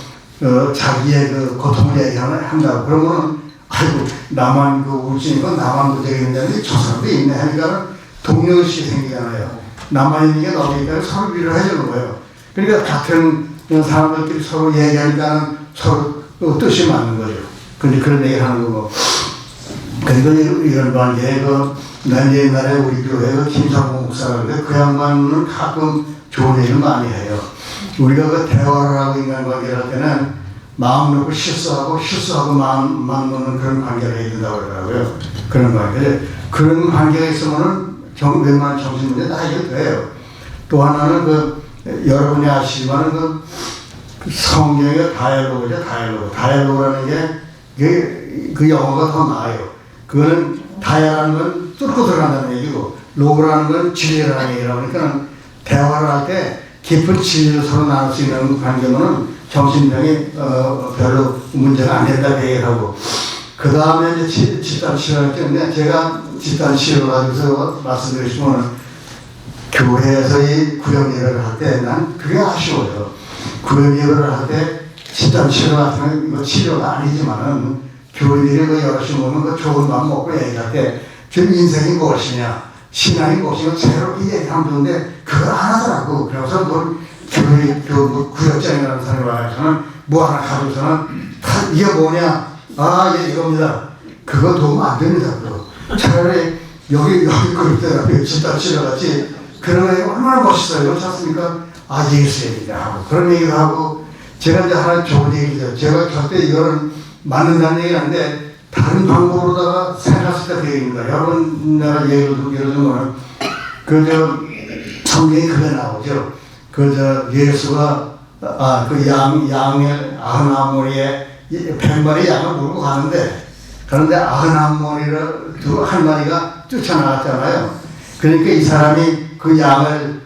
자기의 그 고통을 얘기한다고. 그러면은 아이고 나만 그 우울증이고 나만 그 저기 있는데 저 사람도 있네 하니까 동료의식이 생기잖아요. 나만 있는 게 너니까 서로 위로해 주는 거예요. 그러니까 같은 사람들끼리 서로 얘기하니까 서로 뜻이 맞는 거죠. 근데 그런 얘기를 하는 거고. 그리고 이런 관계에 난 옛날에 우리 교회 김상봉 목사가 그래 그 양반은 가끔 좋은 얘기를 많이 해요. 우리가 그 대화를 하고 인간관계를 할 때는 마음 놓고 실수하고 마음 놓는 그런 관계를 해야 된다고 그러더라고요. 그런 관계. 그런 관계가 있으면은 웬만한 정신문제 다 해결돼요. 또 하나는 여러분이 아시지만은 그 성경의 다이얼로그죠. 다이얼로그라는 게 그 영어가 더 나아요. 그거는 다이아라는 건 뚫고 들어간다는 얘기고 로그라는 건 진리라는 얘기라고 하니까 대화를 할 때 깊은 진리를 서로 나눌 수 있는 관계는 정신병이 별로 문제가 안 된다고 얘기를 하고 그 다음에 이제 집단 치료를 했는데 제가 집단 치료를 하면서 말씀드리시면 교회에서 이 구역 예배를 할 때 난 그게 아쉬워요. 구역 예배를 할 때 집단 치료 같은 건 치료가 아니지만은 교인들이 여럿이 모으면 그 좋은 밥 먹고 얘기할 때 지금 인생이 무엇이냐 신앙이 무엇이냐 새롭게 얘기하면 되는데 그걸 안 하더라고. 그래서 교회 구역장이라는 사람이 와서는 뭐 하나 가져서는 이게 뭐냐 이겁니다. 그거 도움 안 됩니다. 그거. 차라리 여기 그럴 때 집단 치료같이 그런 게 얼마나 멋있어요. 그렇지 않습니까? 예수 얘기다 하고 그런 얘기도 하고 제가 이제 하나 좋은 얘기죠. 제가 절대 이거는 맞는다는 얘기는 아닌데 다른 방법으로다가 생각했을 때 되겠습니다. 여러분 내가 예를 들면 성경에 그게 나오죠. 예수가 양의 99마리에 100마리 양을 몰고 가는데 그런데 99마리를 한 마리가 뛰쳐나갔잖아요. 그러니까 이 사람이 그 양을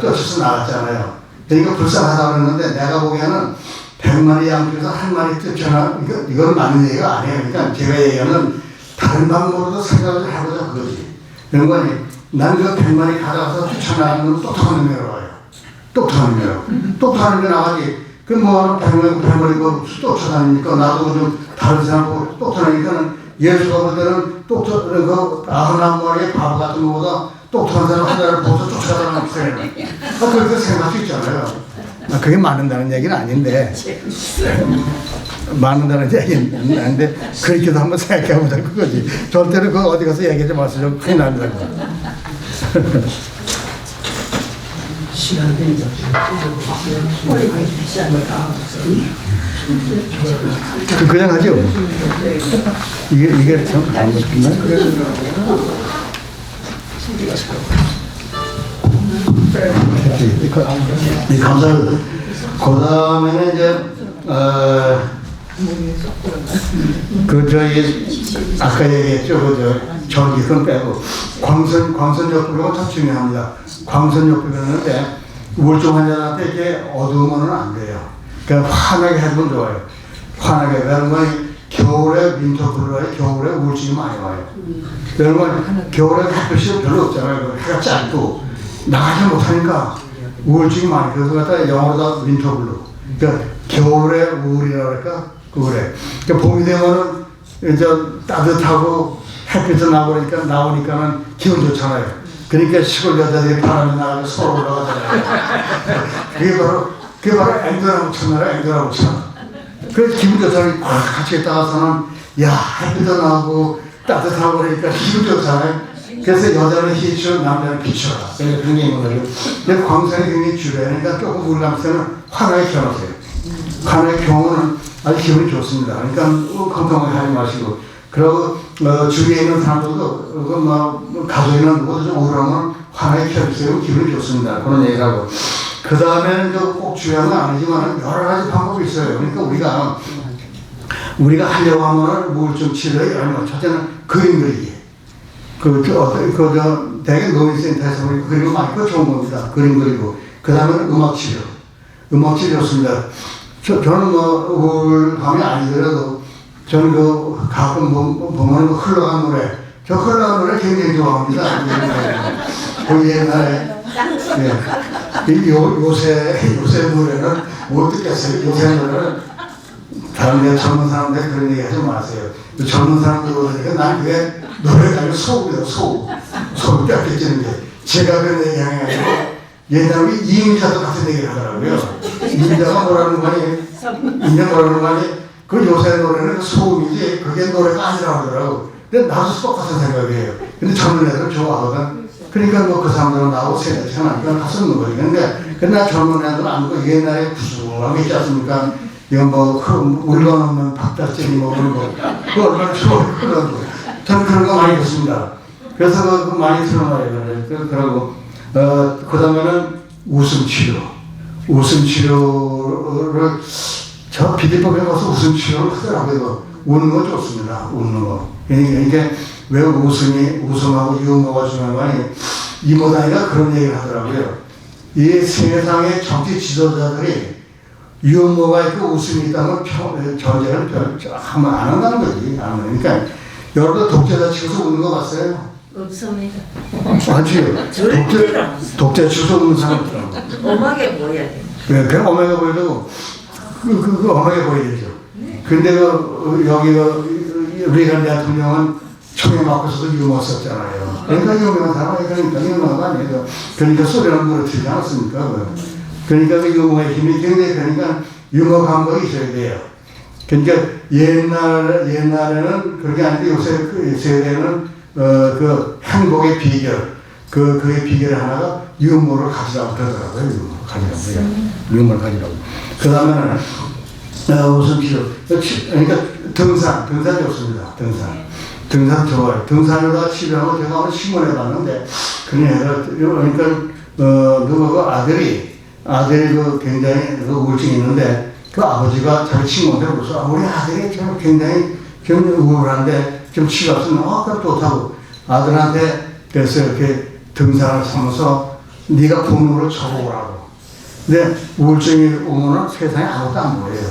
쫓아서 나갔잖아요. 그러니까 불쌍하다고 그랬는데 내가 보기에는 100마리 양 중에서 한 마리 이건 맞는 얘기가 아니에요. 그러니까 제가 얘기하는 다른 방법으로도 생각을 해보자 그거지. 그런 거니 난 그 100마리 가져가서 쫓아나가는 건 똑똑한 놈이라고 해요. 똑똑한 놈이 나가지. 그 뭐하는 100마리 쫓아다니니까 나도 좀 다른 사람 보고 똑똑하니까는 예수가 볼 때는 그 99마리의 바보 같은 거보다 똑똑한 사람 하나를 보고 쫓아가는 거예요. 그렇게 생각할 수 있잖아요. 그게 맞는다는 얘기는 아닌데 맞는다는 얘기는 아닌데 그렇게도 한번 생각해보자 그거지. 절대로 그거 어디 가서 얘기하지 마세요. 큰일 납니다. 그냥 하죠. 이게 참 잘못됐나? 이 감사를 그 다음에는 이제 아까 얘기했죠. 전기권 빼고 광선역부가 참 중요합니다. 광선역부는데 우울증 환자한테 이게 어두우면 안 돼요. 그러니까 환하게 해주면 좋아요. 환하게 하는 건 겨울에 윈터블루에 겨울에 우울증이 많이 와요. 그런 건 겨울에 햇빛이 별로 없잖아요. 해가 짧고 나가지 못하니까 우울증이 많이. 그래서 갖다 영어로다 윈터블루. 그러니까 겨울에 우울이라고 할까? 그래. 그러니까 봄이 되면은 이제 따뜻하고 햇빛이 나오니까는 기분 좋잖아요. 그러니까 시골 여자들이 바람이 나가서 서로 올라가잖아요. 그게 바로 앵도나무 천나라 앵도나무 천. 그래서 기분 좋잖아요. 같이 있다가서는 햇빛도 나고 따뜻하고 그러니까 기분 좋잖아요. 그래서 여자는 희추, 남자는 비추라. 그러니까 그런 게 있는 거죠. 근데 광선이 굉장히 주변이니까 조금 우울감때는 환하게 켜놓으세요. 환하게 켜놓으면 아주 기분이 좋습니다. 그러니까 건강하게 하지 마시고. 그리고 주위에 있는 사람들도 가족이나 누구도 좀 우울하면 환하게 켜주세요. 기분이 좋습니다. 그런 얘기하고. 그 다음에는 꼭 중요한 건 아니지만 여러 가지 방법이 있어요. 그러니까 우리가 하려고 하면 우울증 치료에 첫째는 그림 그리기. 대개 노인센터에서 그리고 많이 좋은 겁니다. 그림 그리고. 그 다음에는 음악 치료. 음악 치료 좋습니다. 저는 우울감이 아니더라도 저는 가끔 보면 흘러간 노래, 저 흘러간 노래 굉장히 좋아합니다. 그 옛날에, 요새 노래는 못 듣겠어요. 요새 노래는 다른 데 젊은 사람들 그런 얘기 하지 마세요. 젊은 사람들 그러니까 난 그게 노래가 아니고 소음이에요, 소음. 소음 뺏겨지는 게. 제가 그런 얘기 하는 게 아니고 옛날에 이임자도 같은 얘기를 하더라고요. 이임자가 뭐라는 거니, 그 요새 노래는 소음이지 그게 노래가 아니라고 하더라고. 근데 나도 똑같은 생각이에요. 근데 젊은 애들은 좋아하거든. 그러니까 그 사람들은 나하고 세대가 차니까 다 쓰는 거예요. 근데 나 젊은 애들은 아무것도 옛날에 구수한 게 있지 않습니까? 이건 물건 없는 밥다쟁이 그런 거. 그거 얼마나 좋아요. 그런 거. 저는 그런 거 많이 듣습니다. 그래서 그거 많이 들은 말이에요. 그러고, 그 다음에는 웃음치료. 웃음치료를, 저 비디법에 가서 웃음치료를 하더라고요. 웃는 거 좋습니다. 웃는 거. 이게 왜 웃음하고 유머가 중요한 거 아니에요? 이모다니가 그런 얘기를 하더라고요. 이 세상의 정치 지도자들이 유머가 있고 웃음이 있다면 전쟁을 하면 안 한다는 거지. 안 하니까. 여러분도 독재자 치고서 웃는 거 봤어요? 없습니다. 맞지요? 독재 치고서 웃는 사람 있더라고. 엄하게 보여야 돼. 네, 그 엄하게 보여도 그 엄하게 보여야죠. 근데 리간 대통령은 총에 맞고서도 유머 썼잖아요. 그러니까 유명한 사람이 그러니까 유머가 아니에요. 그러니까 소리랑 무너뜨리지 않았습니까? 그러니까 그 유머의 힘이 굉장히 그러니까 유머 감각이 있어야 돼요. 그러니까 옛날에는 그렇게 아닌데 요새 그 세대는 그 행복의 비결 그의 비결 하나가 유머를 가지라고 그러더라고요. 유머를 가지라고. 그 다음에는 우선 치료. 그러니까 등산 좋습니다. 등산 좋아요. 등산으로다 치료하고 제가 오늘 신문에 봤는데 그러니까 누가 아들이 굉장히 우울증이 있는데 그 아버지가 자기 친구한테 물어서 우리 아들이 좀 굉장히 좀 우울한데 좀 치료가 없으면 그럼 좋다고 아들한테 그래서 이렇게 등산을 삼아서 네가 본으로 쳐보라고. 근데 우울증이 오면은 세상에 아무것도 안 보여요.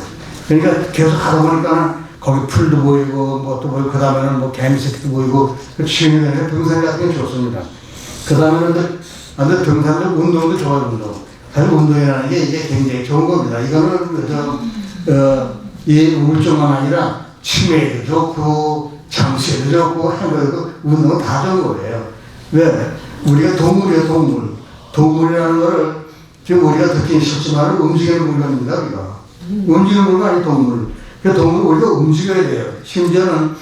그러니까 계속 하다 보니까는 거기 풀도 보이고 또 보이고 그 다음에는 개미새끼도 보이고 취미 되니까 등산 같은 게 좋습니다. 그 다음에는 등산도 운동도 좋아요. 운동. 사실 운동이라는 게 이게 굉장히 좋은 겁니다. 이거는 이 우울증만 아니라 치매에도 좋고 장수에도 좋고 행복에도 운동은 다 좋은 거예요. 왜? 우리가 동물이에요. 동물이라는 거를 지금 우리가 듣기는 쉽지만 움직이는 물건입니다. 우리가. 움직이는 물건 아니 동물. 그 동물 우리가 움직여야 돼요. 심지어는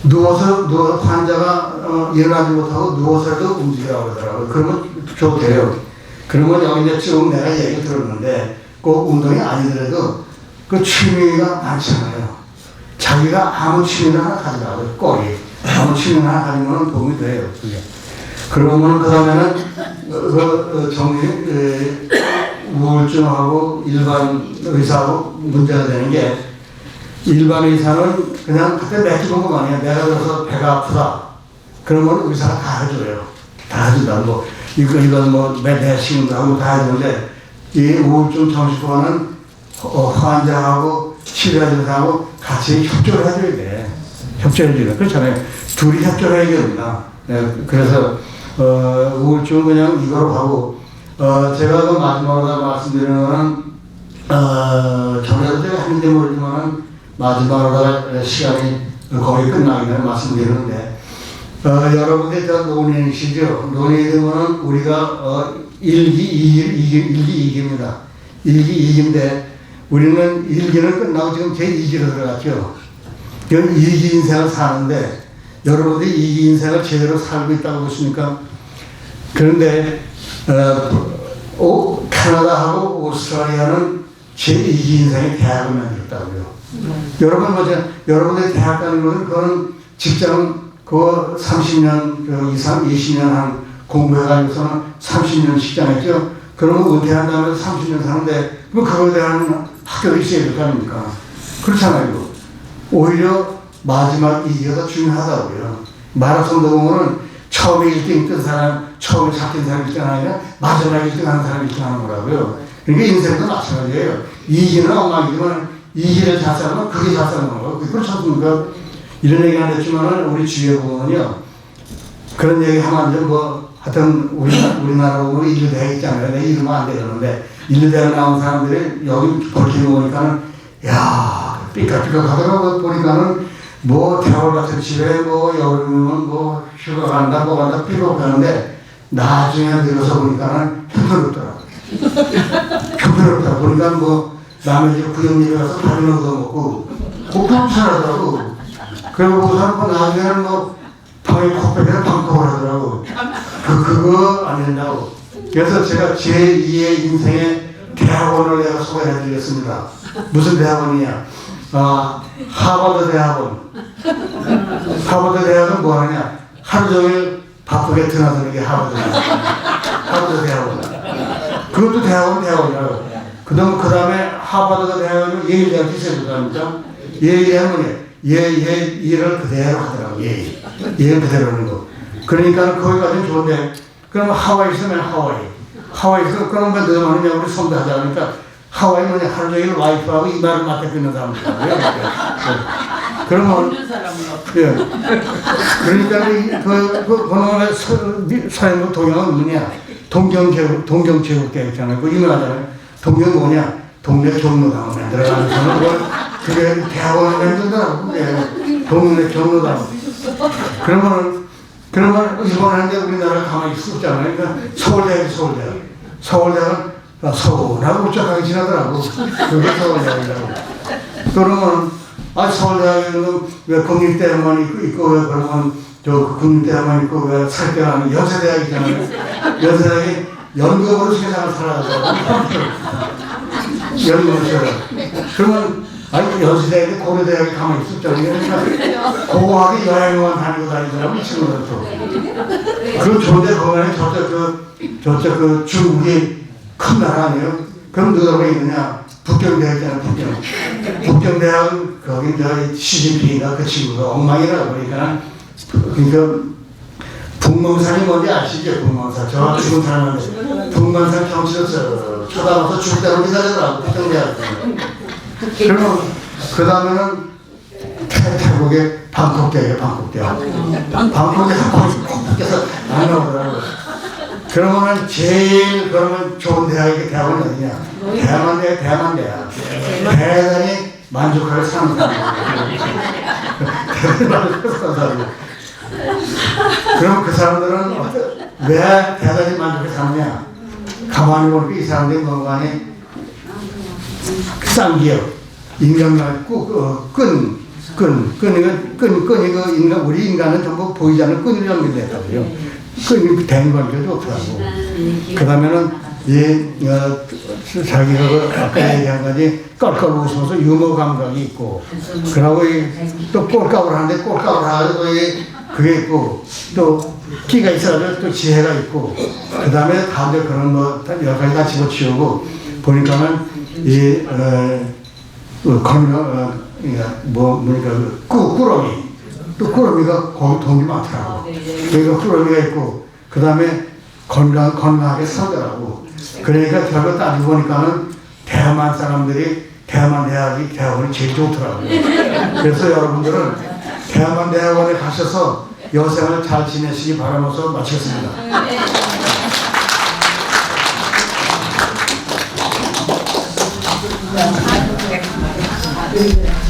누워서 환자가 일어나지 못하고 누워서라도 움직이라고 그러더라고요. 그러면 좋대요. 그러면 여기 이제 쭉 내가 얘기 들었는데 꼭 운동이 아니더라도 그 취미가 많잖아요. 자기가 아무 취미를 하나 가지라고요. 꼬리. 아무 취미를 하나 가지면 도움이 돼요. 그게. 그러면 그 다음에는 우울증하고 일반 의사하고 문제가 되는 게 일반 의사는 그냥 그때 맥주 먹은 거 아니에요. 내가 그래서 배가 아프다. 그러면 의사가 다 해줘요. 다 해준다고. 이건 매대식도 하고 다 해주는데 이 우울증 정신과는 환자하고 치료하는 사람하고 같이 협조를 해줘야 돼. 협조해줘야 돼. 그렇잖아요. 둘이 협조를 해야 됩니다. 그래서 우울증은 그냥 이거로 가고 제가 그 마지막으로 말씀드리는 거는 전에도 제가 했는지 모르지만 마지막으로 시간이 거의 끝나기 전에 말씀드리는데 여러분들 다 논의시죠. 논의되면 우리가 일기입니다. 일기인데 우리는 일기는 끝나고 지금 제2기로 들어갔죠. 이건 일기 인생을 사는데 여러분들이 일기 인생을 제대로 살고 있다고 보십니까? 그런데 캐나다하고 오스트라리아는 제2기 인생의 대학을 만들었다고요. 여러분들이 대학 가는 것은 그거는 직장 그거 30년 이상 20년 한 공부해가지고서는 30년 직장했죠. 그러면 은퇴한 다음에 30년 사는데 그럼 그거에 대한 학교도 있어야 될 거 아닙니까? 그렇잖아요. 오히려 마지막 2기가 더 중요하다고요. 마라톤도 보면은 처음에 1등 뜬 사람, 처음에 잡힌 사람이 1등 아니라 마지막에 1등 하는 사람이 1등 하는 거라고요. 그러니까 인생도 마찬가지예요. 2기는 엉망이지만 이 길을 잘 살면 그게 잘 사는 거고. 그렇지 않습니까? 이런 얘기 안 했지만은 우리 주위에 보면요. 그런 얘기 하면 안 뭐, 하여튼 우리나라 보면 인류대학 있잖아요. 내 이러면 안 되는데, 인류대학 나온 사람들이 여기 벌키고 보니까는, 야 삐까삐까 하더라고. 보니까는 뭐 대학 같은 집에 뭐 여름이면 뭐 휴가 간다 뭐 간다 삐걱하는데 나중에 들어서 보니까는 형편없더라고. 형편없다. 보니까 뭐 남의 집 구경집에 가서 밥이나 얻어먹고 뭐 불편하더라고. 그러고서는 뭐 나중에는 뭐 방에 코빼기를 방콕을 하더라고. 그거 안 된다고. 그래서 제가 제2의 인생의 대학원을 내가 소개해 드리겠습니다. 무슨 대학원이냐? 하버드 대학원. 하버드 대학은 뭐 하냐? 하루 종일 바쁘게 드나드는 게 하버드 대학원. 하버드 대학원. 그것도 대학원이라고. 그 다음에 하버드 대학원은 예일 대학교 있어요. 예일 대학원이 예를 그대로 하더라고. 예를 그대로 하는 거. 그러니까 거기까지는 좋은데, 그러면 하와이 있으면 하와이에서 그런 거 너무 많으냐 우리 선배하자 그러니까 하와이 뭐냐 하루 종일 와이프하고 이마를 맞대고 있는 사람들이에요. 그러면 예. 그러니까 그놈의 서양국 동양은 뭐냐 동경제국대 있잖아요. 그 유명하잖아요. 동경이 뭐냐 동네 경로당을 만들어가면서는 그게 대학원을 만든다고. 동네 경로당. 그러면 이번에 우리나라 가만히 있을 수 없잖아요. 그러니까 서울대학은 서울하고 우쩍하게 지나더라고. 그게 서울대학이라고. 그러면 서울대학에는 왜 국립대학만 있고 왜 그러면 저 국립대학만 있고 왜 살대하는 연세대학이잖아요. 연세대학이 연극으로 세상을 살아가더라고. 연극으로 살아. 그러면 연세대학이 고려대학에 가만히 있었잖아요. 그러니까 고고하게 여행만 다니고 다니더라고, 이 친구들도. 그럼 좋은데, 거기에 저쪽 그 중국이 큰 나라 아니에요? 그럼 누가 있느냐? 북경대학 있잖아, 북경대학은 거기 시진핑인가 그 친구가 엉망이라고 그러니까, 북망산이 뭔지 아시죠? 북망산. 저 죽은 사람한테. 북망산 경치를 쳐다봐서 죽을 때로 기다리더라고, 북경대학. 그러면 그 다음에는 태국의 방콕대학이에요. 방콕대학 콕 뺏겨서 안 나오더라고요. 그러면은 제일 그러면 좋은 대학은 어디냐? 대학만 대학. 대단히 만족하게 사는 사람이에요. 대단히 만족하게 사는 사람이에요. 그럼 그 사람들은 왜 대단히 만족하게 사느냐? 가만히 보니까 이 사람들이 뭔가에 쌍기업, 인간만 끈이 우리 인간은 전부 보이지 않는 끈으로 연결됐다고요. 끈이 대인관계도 없더라고. 그 다음에는 자기가 아까 얘기한 거지 껄껄 웃으면서 유머 감각이 있고, 그러고 또 꼴값을 하는데 꼴값을 하고 그게 있고, 또 끼가 있어가지고 또 지혜가 있고, 그 다음에 다들 그런 뭐 여러 가지 다 집어치우고 보니까는 꾸러미. 또 꾸러미가 거기 돈이 많더라고. 여기가 꾸러미가 있고, 그 다음에 건강하게 살더라고. 그러니까 결국 따지고 보니까는 대만 사람들이 대만 대학원이 제일 좋더라고요. 그래서 여러분들은 대만 대학원에 가셔서 여생을 잘 지내시기 바라면서 마치겠습니다. Thank you.